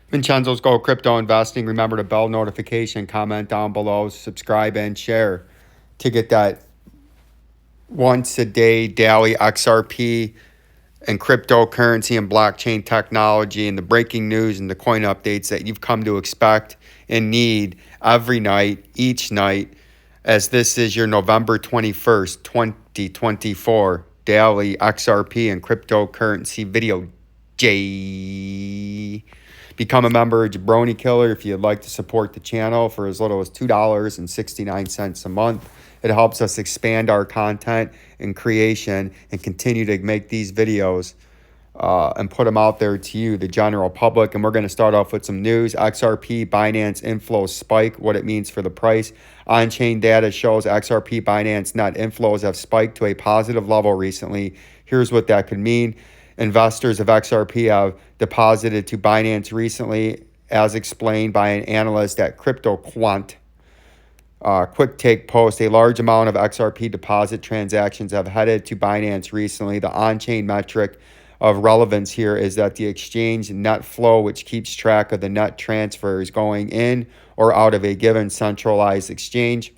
Vincenzo's Go Crypto Investing. Remember to bell notification, comment down below, subscribe, and share to get that once a day daily XRP and cryptocurrency and blockchain technology and the breaking news and the coin updates that you've come to expect and need every night, each night, as this is your November 21st, 2024 daily XRP and cryptocurrency video. Become a member of Jabroni Killer if you'd like to support the channel for as little as $2.69 a month. It helps us expand our content and creation and continue to make these videos and put them out there to you, the general public. And we're going to start off with some news. XRP Binance inflow spike, what it means for the price. On-chain data shows XRP Binance net inflows have spiked to a positive level recently. Here's what that could mean. Investors of XRP have deposited to Binance recently, as explained by an analyst at CryptoQuant. Quick take post, a large amount of XRP deposit transactions have headed to Binance recently. The on-chain metric of relevance here is that the exchange net flow, which keeps track of the net transfers going in or out of a given centralized exchange.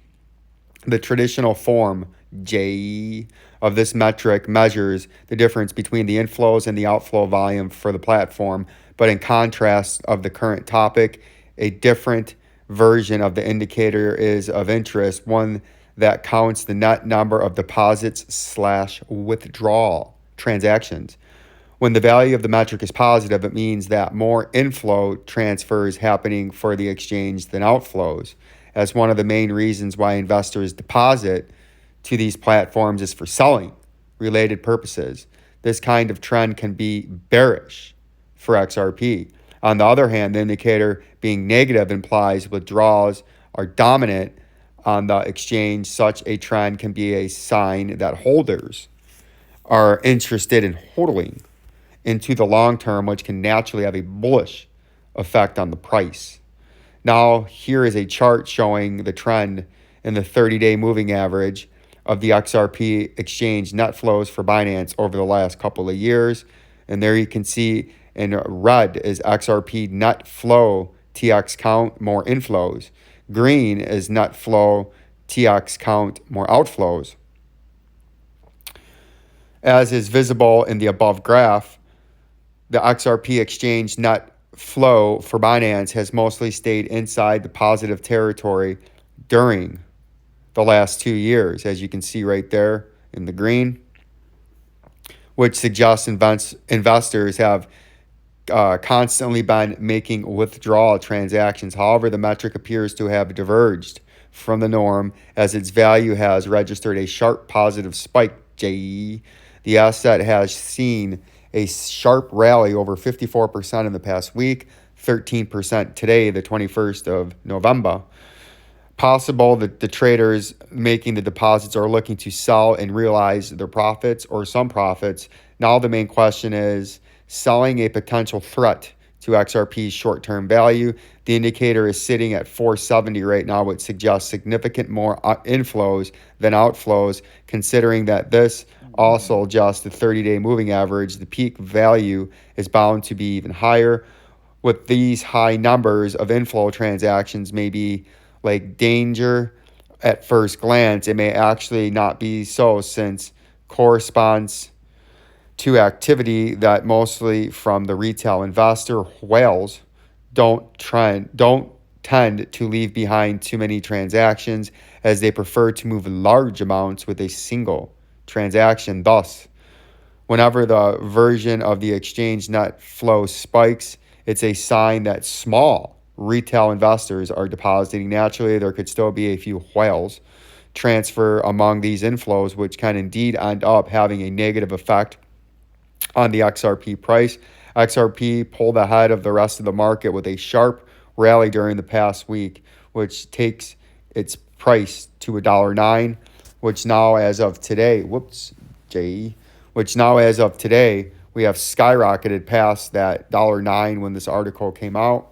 The traditional form, J, of this metric measures the difference between the inflows and the outflow volume for the platform. But in contrast of the current topic, a different version of the indicator is of interest, one that counts the net number of deposits/withdrawal transactions. When the value of the metric is positive, it means that more inflow transfers happening for the exchange than outflows. As one of the main reasons why investors deposit to these platforms is for selling related purposes. This kind of trend can be bearish for XRP. On the other hand, the indicator being negative implies withdrawals are dominant on the exchange. Such a trend can be a sign that holders are interested in holding into the long term, which can naturally have a bullish effect on the price. Now, here is a chart showing the trend in the 30-day moving average of the XRP exchange net flows for Binance over the last couple of years. And there you can see in red is XRP net flow TX count, more inflows. Green is net flow TX count, more outflows. As is visible in the above graph, the XRP exchange net flow for Binance has mostly stayed inside the positive territory during the last 2 years, as you can see right there in the green, which suggests investors have constantly been making withdrawal transactions. However, the metric appears to have diverged from the norm as its value has registered a sharp positive spike. The asset has seen a sharp rally over 54% in the past week, 13% today, the 21st of November. Possible that the traders making the deposits are looking to sell and realize their profits or some profits. Now the main question is selling a potential threat to XRP's short-term value. The indicator is sitting at 470 right now, which suggests significant more inflows than outflows, considering that this also just the 30-day moving average. The peak value is bound to be even higher. With these high numbers of inflow transactions, maybe like danger at first glance, it may actually not be so, since corresponds to activity that mostly from the retail investor. Whales don't tend to leave behind too many transactions, as they prefer to move large amounts with a single transaction. Thus, whenever the version of the exchange net flow spikes, it's a sign that small retail investors are depositing. Naturally, there could still be a few whales transfer among these inflows, which can indeed end up having a negative effect on the XRP price. XRP pulled ahead of the rest of the market with a sharp rally during the past week, which takes its price to $1.09, which now as of today, we have skyrocketed past that $1.09 when this article came out.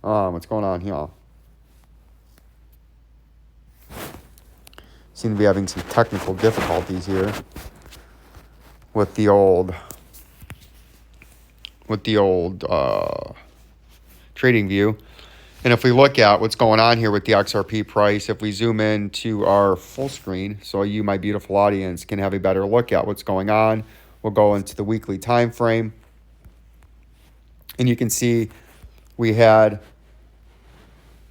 What's going on here? Seem to be having some technical difficulties here with the old with the old trading view. And if we look at what's going on here with the XRP price, if we zoom in to our full screen, so you, my beautiful audience, can have a better look at what's going on, we'll go into the weekly time frame. And you can see we had,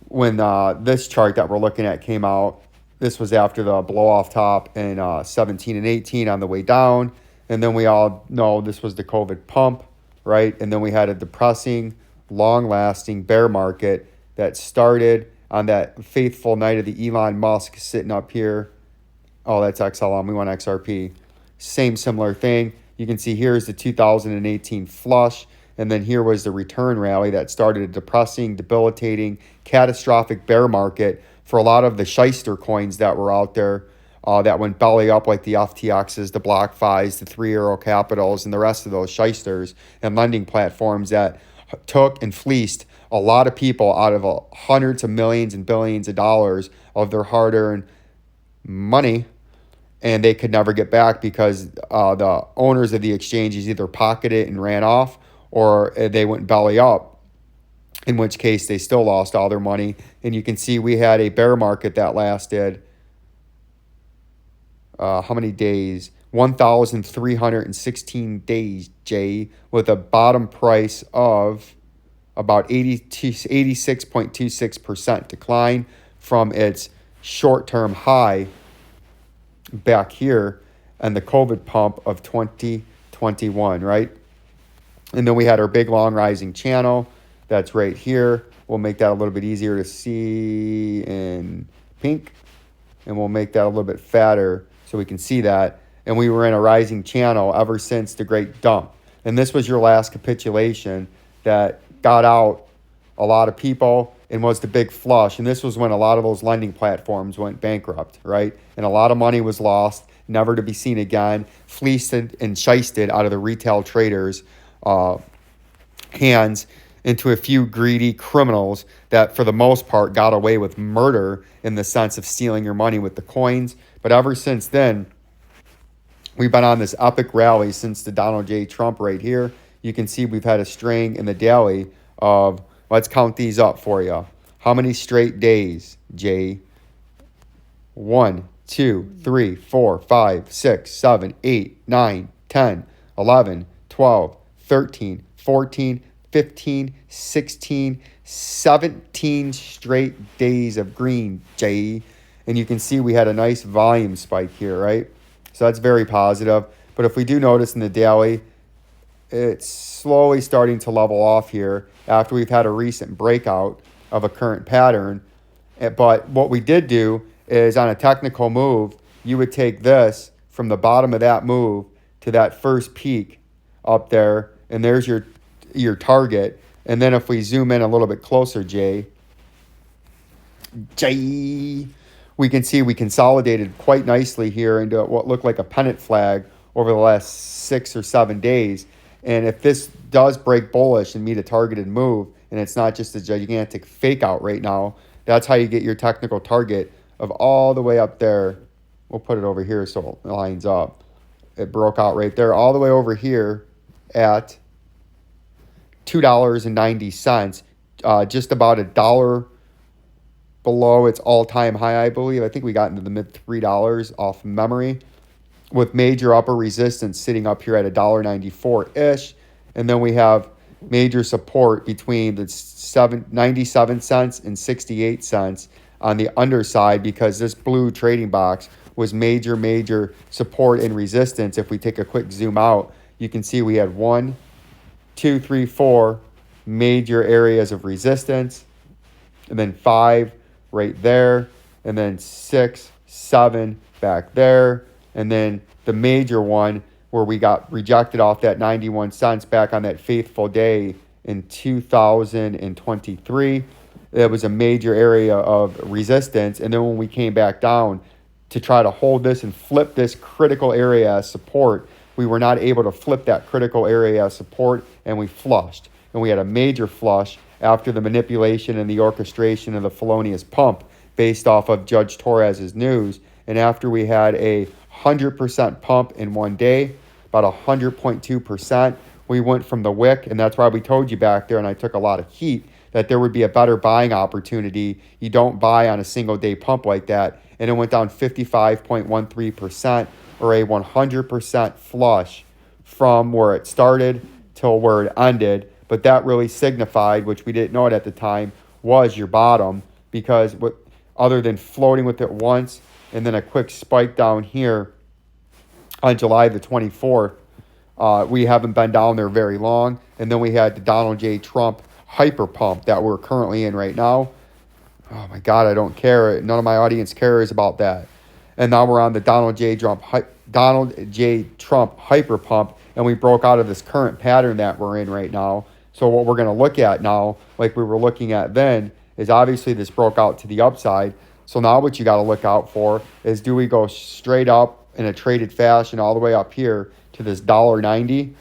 when this chart that we're looking at came out, this was after the blow off top in 17 and 18 on the way down. And then we all know this was the COVID pump, right? And then we had a depressing, long-lasting bear market that started on that faithful night of the Elon Musk sitting up here. Oh, that's XLM. We want XRP. Same similar thing. You can see here is the 2018 flush. And then here was the return rally that started a depressing, debilitating, catastrophic bear market for a lot of the shyster coins that were out there that went belly up, like the FTXs, the BlockFis, the 3 Arrow Capitals, and the rest of those shysters and lending platforms that took and fleeced a lot of people out of hundreds of millions and billions of dollars of their hard-earned money, and they could never get back because the owners of the exchanges either pocketed it and ran off, or they went belly up, in which case they still lost all their money. And you can see we had a bear market that lasted, how many days? 1,316 days, Jay, with a bottom price of about 86.26% decline from its short-term high back here and the COVID pump of 2021, right? And then we had our big long rising channel that's right here. We'll make that a little bit easier to see in pink, and we'll make that a little bit fatter so we can see that. And we were in a rising channel ever since the great dump. And this was your last capitulation that got out a lot of people and was the big flush. And this was when a lot of those lending platforms went bankrupt, right? And a lot of money was lost, never to be seen again, fleeced and shysted out of the retail traders' hands into a few greedy criminals that, for the most part, got away with murder in the sense of stealing your money with the coins. But ever since then, we've been on this epic rally since the Donald J. Trump right here. You can see we've had a string in the daily of, let's count these up for you. How many straight days, Jay? 1, 2, 3, 4, 5, 6, 7, 8, 9, 10, 11, 12, 13, 14, 15, 16, 17 straight days of green, Jay. And you can see we had a nice volume spike here, right? So that's very positive. But if we do notice in the daily, it's slowly starting to level off here after we've had a recent breakout of a current pattern. But what we did do is, on a technical move, you would take this from the bottom of that move to that first peak up there, and there's your target. And then if we zoom in a little bit closer, Jay, we can see we consolidated quite nicely here into what looked like a pennant flag over the last 6 or 7 days. And if this does break bullish and meet a targeted move, and it's not just a gigantic fake out right now, that's how you get your technical target of all the way up there. We'll put it over here so it lines up. It broke out right there, all the way over here at $2.90, just about $1 below its all-time high, I believe. I think we got into the mid $3 off memory, with major upper resistance sitting up here at $1.94-ish. And then we have major support between the 97 cents and 68 cents on the underside, because this blue trading box was major support and resistance. If we take a quick zoom out, you can see we had 1, 2, 3, 4 major areas of resistance, and then 5 right there, and then 6, 7 back there, and then the major one where we got rejected off that 91 cents back on that faithful day in 2023. It was a major area of resistance. And then when we came back down to try to hold this and flip this critical area as support, we were not able to flip that critical area as support, and we flushed. And we had a major flush after the manipulation and the orchestration of the felonious pump based off of Judge Torres's news. And after we had a 100% pump in one day, about 100.2%, we went from the wick, and that's why we told you back there, and I took a lot of heat, that there would be a better buying opportunity. You don't buy on a single day pump like that. And it went down 55.13%, or a 100% flush from where it started till where it ended. But that really signified, which we didn't know it at the time, was your bottom, because other than floating with it once and then a quick spike down here on July the 24th, we haven't been down there very long. And then we had the Donald J. Trump hyper pump that we're currently in right now. Oh my God, I don't care. None of my audience cares about that. And now we're on the Donald J. Trump hyper pump, and we broke out of this current pattern that we're in right now. So what we're going to look at now, like we were looking at then, is obviously this broke out to the upside. So now what you got to look out for is, do we go straight up in a traded fashion all the way up here to this $1.90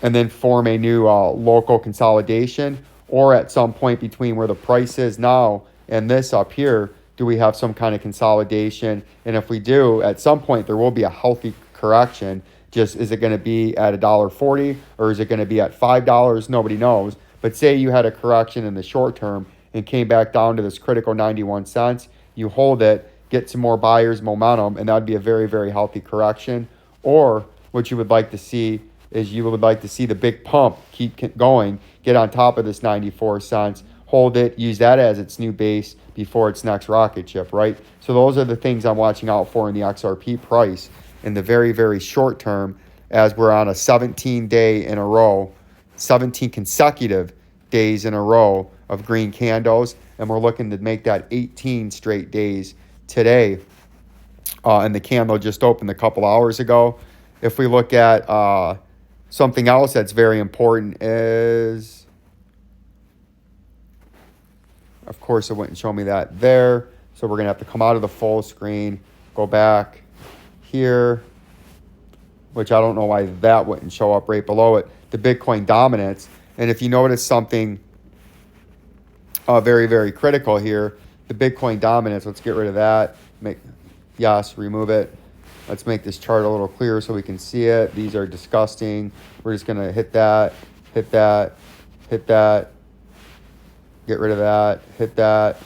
and then form a new local consolidation? Or at some point between where the price is now and this up here, do we have some kind of consolidation? And if we do, at some point there will be a healthy correction. Just, is it going to be at $1.40 or is it going to be at $5? Nobody knows. But say you had a correction in the short term and came back down to this critical 91 cents, you hold it, get some more buyers momentum, and that would be a very, very healthy correction. Or what you would like to see is, you would like to see the big pump keep going, get on top of this 94 cents, hold it, use that as its new base before its next rocket ship, right? So those are the things I'm watching out for in the XRP price in the very, very short term, as we're on a 17 consecutive days in a row of green candles, and we're looking to make that 18 straight days today. And the candle just opened a couple hours ago. If we look at something else that's very important is, of course, it wouldn't show me that there. So we're going to have to come out of the full screen, go back here, which I don't know why that wouldn't show up right below it, the Bitcoin dominance. And if you notice something very, very critical here, the Bitcoin dominance, let's get rid of that. Remove it. Let's make this chart a little clearer so we can see it. These are disgusting. We're just going to hit that, hit that, hit that, get rid of that, hit that,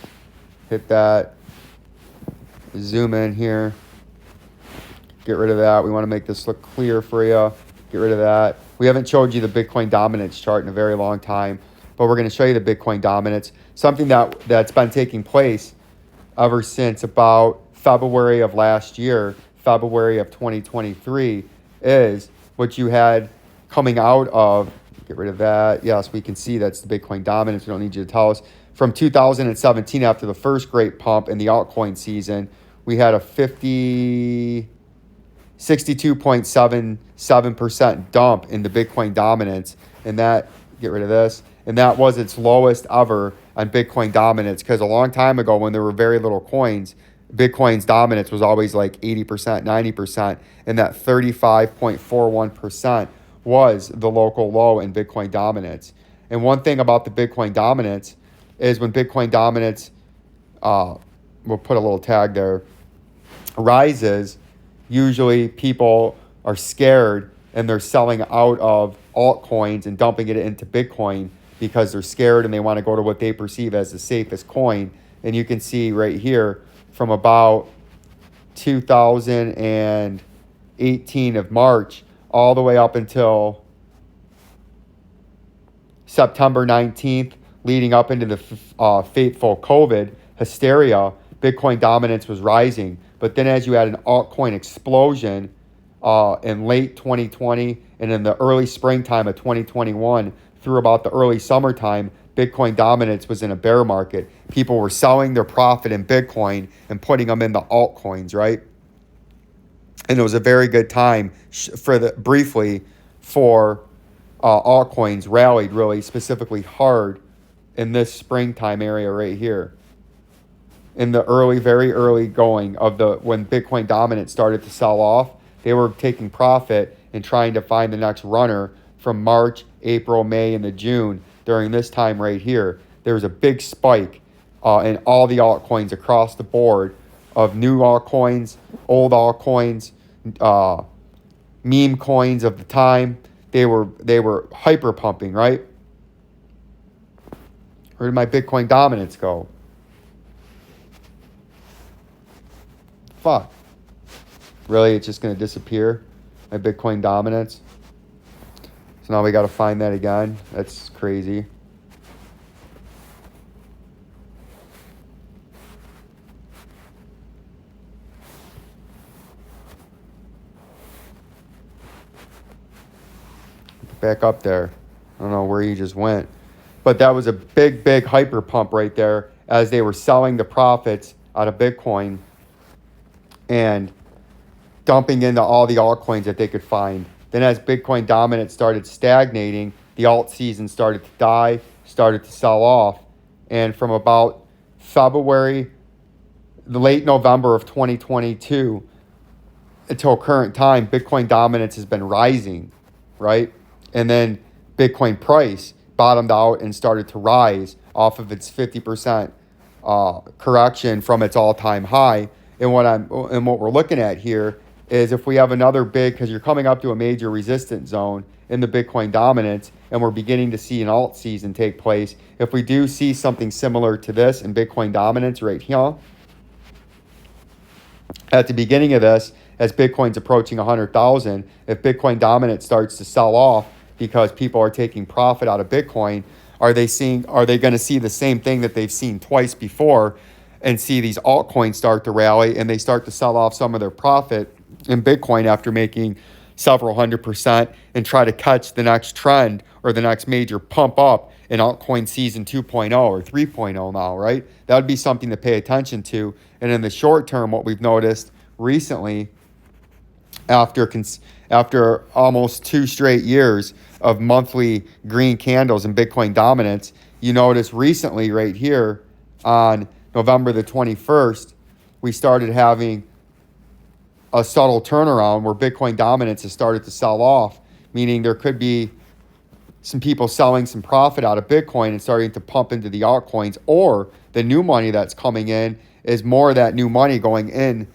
hit that, zoom in here, get rid of that. We want to make this look clear for you. Get rid of that. We haven't showed you the Bitcoin dominance chart in a very long time, but we're going to show you the Bitcoin dominance, something that's been taking place ever since about February of last year, February of 2023, is what you had coming out of, get rid of that. Yes, we can see that's the Bitcoin dominance. We don't need you to tell us. From 2017, after the first great pump in the altcoin season, we had a 62.77% dump in the Bitcoin dominance. And that, get rid of this. And that was its lowest ever on Bitcoin dominance, because a long time ago, when there were very little coins, Bitcoin's dominance was always like 80%, 90%, and that 35.41% was the local low in Bitcoin dominance. And one thing about the Bitcoin dominance is, when Bitcoin dominance, we'll put a little tag there, rises, usually people are scared and they're selling out of altcoins and dumping it into Bitcoin because they're scared and they want to go to what they perceive as the safest coin. And you can see right here, from about 2018 of March all the way up until September 19th, leading up into the fateful COVID hysteria, Bitcoin dominance was rising. But then as you had an altcoin explosion in late 2020 and in the early springtime of 2021 through about the early summertime, Bitcoin dominance was in a bear market. People were selling their profit in Bitcoin and putting them in the altcoins, right? And it was a very good time briefly for altcoins rallied really specifically hard in this springtime area right here. In the very early going of when Bitcoin dominance started to sell off, they were taking profit and trying to find the next runner from March, April, May, and June. During this time right here, there was a big spike in all the altcoins across the board, of new altcoins, old altcoins, meme coins of the time. they were hyper pumping, right? Where did my Bitcoin dominance go? Fuck. Really, it's just going to disappear? My Bitcoin dominance? So now we got to find that again. That's crazy. Back up there. I don't know where he just went. But that was a big, big hyper pump right there as they were selling the profits out of Bitcoin and dumping into all the altcoins that they could find. Then as Bitcoin dominance started stagnating, the alt season started to die, started to sell off. And from about February, the late November of 2022 until current time, Bitcoin dominance has been rising, right? And then Bitcoin price bottomed out and started to rise off of its 50% correction from its all-time high. And what we're looking at here is if we have another big, because you're coming up to a major resistance zone in the Bitcoin dominance, and we're beginning to see an alt season take place. If we do see something similar to this in Bitcoin dominance right here, at the beginning of this, as Bitcoin's approaching 100,000, if Bitcoin dominance starts to sell off because people are taking profit out of Bitcoin, are they going to see the same thing that they've seen twice before and see these altcoins start to rally and they start to sell off some of their profit in Bitcoin after making several 100% and try to catch the next trend or the next major pump up in altcoin season 2.0 or 3.0 now, right? That would be something to pay attention to. And in the short term, what we've noticed recently after almost 2 straight years of monthly green candles in Bitcoin dominance, you notice recently right here on November the 21st, we started having a subtle turnaround where Bitcoin dominance has started to sell off, meaning there could be some people selling some profit out of Bitcoin and starting to pump into the altcoins, or the new money that's coming in is more of that new money going in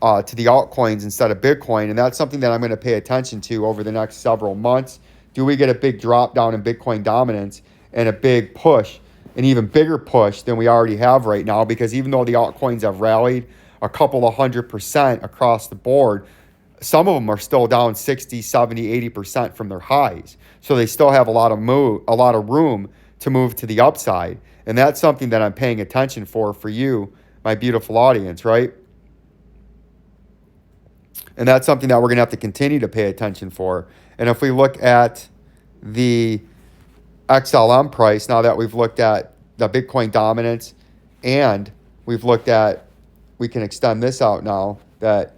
to the altcoins instead of Bitcoin. And that's something that I'm going to pay attention to over the next several months. Do we get a big drop down in Bitcoin dominance and a big push, an even bigger push than we already have right now? Because even though the altcoins have rallied a couple of 100% across the board, some of them are still down 60, 70, 80% from their highs. So they still have a lot of room to move to the upside. And that's something that I'm paying attention for you, my beautiful audience, right? And that's something that we're going to have to continue to pay attention for. And if we look at the XLM price, now that we've looked at the Bitcoin dominance and we've looked at, we can extend this out now, that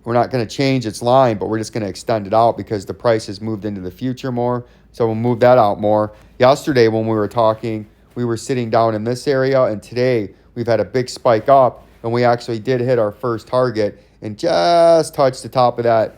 we're not going to change its line, but we're just going to extend it out because the price has moved into the future more. So we'll move that out more. Yesterday when we were talking, we were sitting down in this area, and today we've had a big spike up, and we actually did hit our first target and just touched the top of that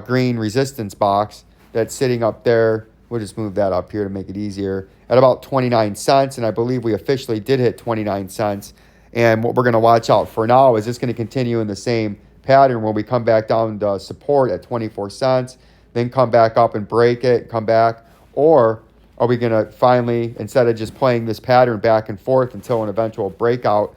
green resistance box that's sitting up there. We'll just move that up here to make it easier, at about 29 cents. And I believe we officially did hit 29 cents. And what we're going to watch out for now is this going to continue in the same pattern where we come back down to support at 24 cents, then come back up and break it, come back? Or are we going to finally, instead of just playing this pattern back and forth until an eventual breakout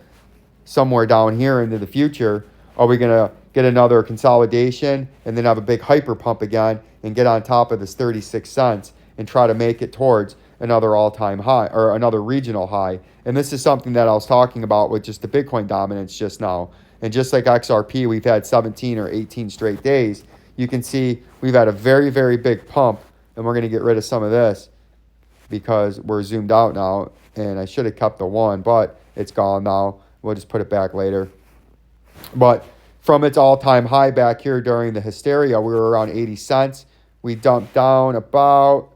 somewhere down here into the future, are we going to get another consolidation and then have a big hyper pump again and get on top of this 36 cents and try to make it towards another all-time high or another regional high? And this is something that I was talking about with just the Bitcoin dominance just now. And just like XRP, we've had 17 or 18 straight days. You can see we've had a very, very big pump, and we're going to get rid of some of this because we're zoomed out now. And I should have kept the one, but it's gone now. We'll just put it back later. But from its all-time high back here during the hysteria, we were around 80 cents. We dumped down about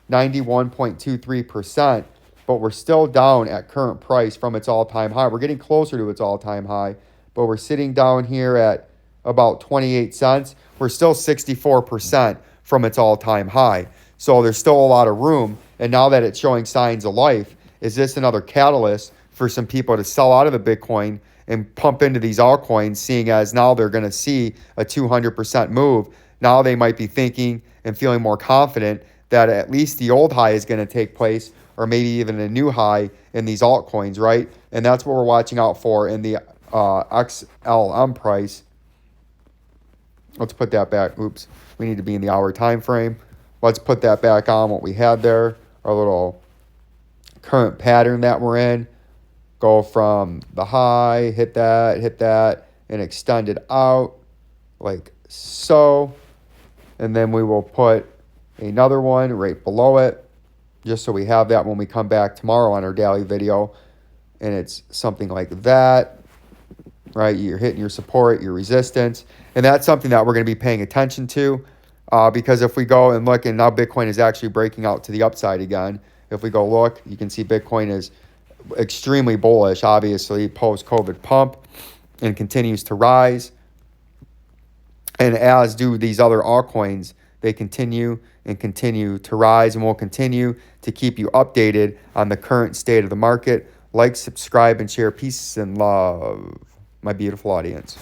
91.23%, but we're still down at current price from its all-time high. We're getting closer to its all-time high, but we're sitting down here at about 28 cents. We're still 64% from its all-time high. So there's still a lot of room. And now that it's showing signs of life, is this another catalyst for some people to sell out of the Bitcoin and pump into these altcoins, seeing as now they're going to see a 200% move? Now they might be thinking and feeling more confident that at least the old high is going to take place, or maybe even a new high in these altcoins, right? And that's what we're watching out for in the XLM price. Let's put that back. Oops, we need to be in the hour time frame. Let's put that back on what we had there, our little current pattern that we're in. Go from the high, hit that, and extend it out like so. And then we will put another one right below it, just so we have that when we come back tomorrow on our daily video. And it's something like that, right? You're hitting your support, your resistance. And that's something that we're going to be paying attention to, because if we go and look, and now Bitcoin is actually breaking out to the upside again. If we go look, you can see Bitcoin is extremely bullish, obviously, post-COVID pump, and continues to rise. And as do these other altcoins, they continue and continue to rise, and we'll continue to keep you updated on the current state of the market. Like, subscribe, and share. Peace and love, my beautiful audience.